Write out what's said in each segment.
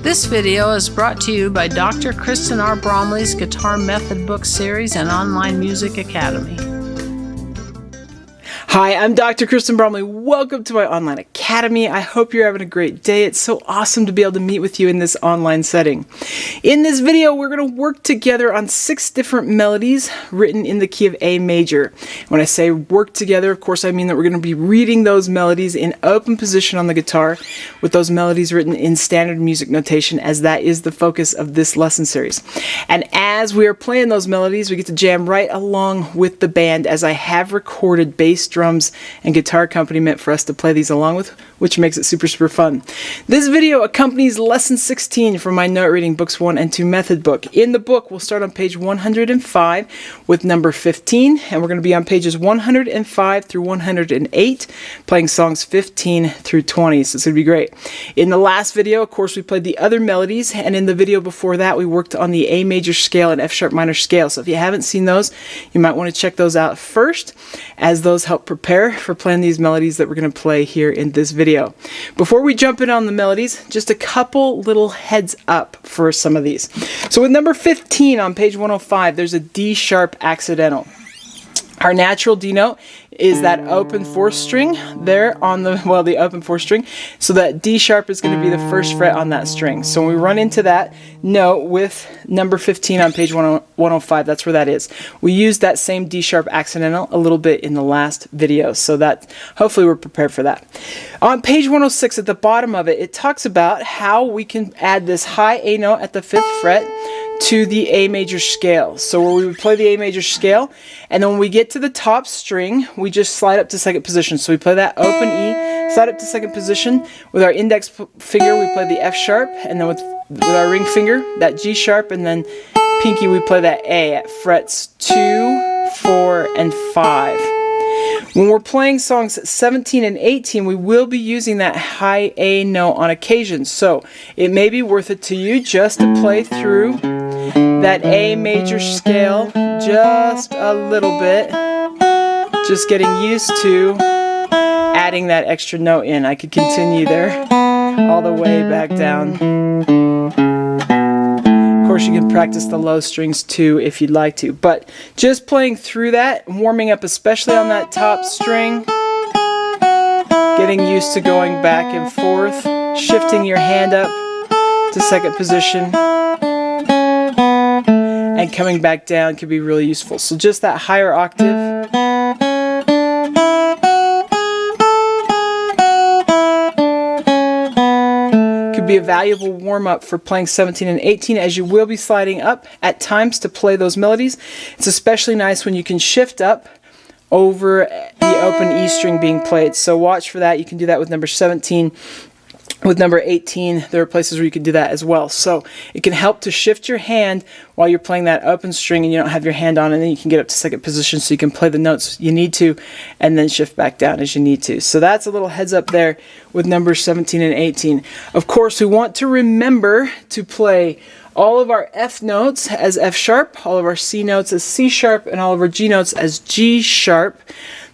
This video is brought to you by Dr. Kristen R. Bromley's Guitar Method Book Series and Online Music Academy. Hi, I'm Dr. Kristen Bromley. Welcome to my online academy. I hope you're having a great day. It's so awesome to be able to meet with you in this online setting. In this video, we're going to work together on 6 different melodies written in the key of A major. When I say work together, of course, I mean that we're going to be reading those melodies in open position on the guitar with those melodies written in standard music notation, as that is the focus of this lesson series. And as we are playing those melodies, we get to jam right along with the band, as I have recorded bass, drums, and guitar accompaniment for us to play these along with, which makes it super fun. This video accompanies lesson 16 from my note reading books 1 and 2 method book. In the book, we'll start on page 105 with number 15, and we're going to be on pages 105 through 108, playing songs 15 through 20, so it's going to be great. In the last video, of course, we played the other melodies, and in the video before that, we worked on the A major scale and F sharp minor scale. So if you haven't seen those, you might want to check those out first, as those help prepare for playing these melodies that we're going to play here in this video. Before we jump in on the melodies, just a couple little heads up for some of these. So with number 15 on page 105, there's a D sharp accidental. Our natural D note is that open 4th string there on the open 4th string. So that D sharp is going to be the 1st fret on that string. So when we run into that note with number 15 on page 105, that's where that is. We used that same D sharp accidental a little bit in the last video, so that hopefully we're prepared for that. On page 106 at the bottom of it, it talks about how we can add this high A note at the 5th fret to the A major scale. So where we would play the A major scale, and then when we get to the top string, we just slide up to 2nd position. So we play that open E, slide up to 2nd position. With our index finger, we play the F sharp, and then with our ring finger, that G sharp, and then pinky, we play that A at frets 2, 4, and 5. When we're playing songs 17 and 18, we will be using that high A note on occasion. So it may be worth it to you just to play through that A major scale just a little bit, just getting used to adding that extra note in. I could continue there all the way back down. Of course, you can practice the low strings too if you'd like to, but just playing through that, warming up especially on that top string, getting used to going back and forth, shifting your hand up to 2nd position, and coming back down can be really useful. So just that higher octave. Could be a valuable warm-up for playing 17 and 18, as you will be sliding up at times to play those melodies. It's especially nice when you can shift up over the open E string being played. So watch for that. You can do that with number 17. With number 18, there are places where you can do that as well. So it can help to shift your hand while you're playing that open string and you don't have your hand on, and then you can get up to 2nd position so you can play the notes you need to and then shift back down as you need to. So that's a little heads up there with numbers 17 and 18. Of course, we want to remember to play all of our F notes as F sharp, all of our C notes as C sharp, and all of our G notes as G sharp.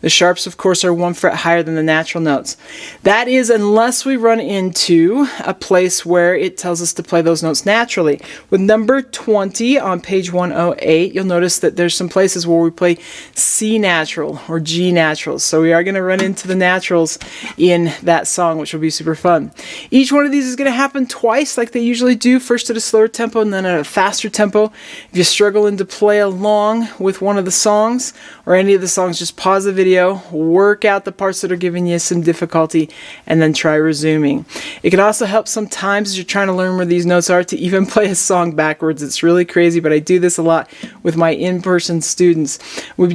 The sharps, of course, are 1 fret higher than the natural notes. That is, unless we run into a place where it tells us to play those notes naturally. With number 20 on page 108, you'll notice that there's some places where we play C natural or G naturals. So we are going to run into the naturals in that song, which will be super fun. Each one of these is going to happen twice like they usually do, first at a slower tempo and then at a faster tempo. If you're struggling to play along with one of the songs or any of the songs, just pause the video, work out the parts that are giving you some difficulty, and then try resuming. It can also help sometimes as you're trying to learn where these notes are to even play a song backwards. It's really crazy, but I do this a lot with my in-person students. We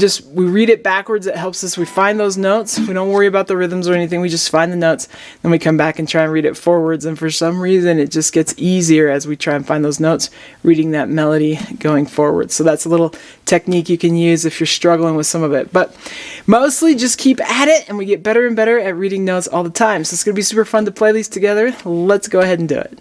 read it backwards. It helps us. We find those notes. We don't worry about the rhythms or anything. We just find the notes. Then we come back and try and read it forwards, and for some reason it just gets easier as we try and find those notes, reading that melody going forward. So that's a little technique you can use if you're struggling with some of it. But mostly just keep at it, and we get better and better at reading notes all the time. So it's going to be super fun to play these together. Let's go ahead and do it.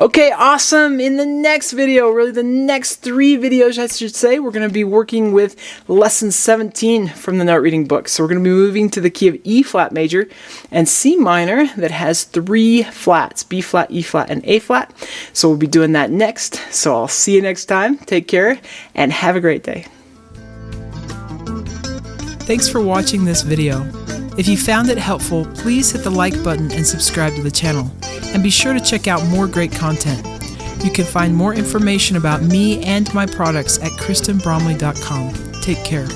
Okay, awesome. In the next video, really the next 3 videos, I should say, we're going to be working with lesson 17 from the note reading book. So we're going to be moving to the key of E flat major and C minor that has 3 flats, B flat, E flat, and A flat. So we'll be doing that next. So I'll see you next time. Take care and have a great day. Thanks for watching this video. If you found it helpful, please hit the like button and subscribe to the channel. And be sure to check out more great content. You can find more information about me and my products at KristenBromley.com. Take care.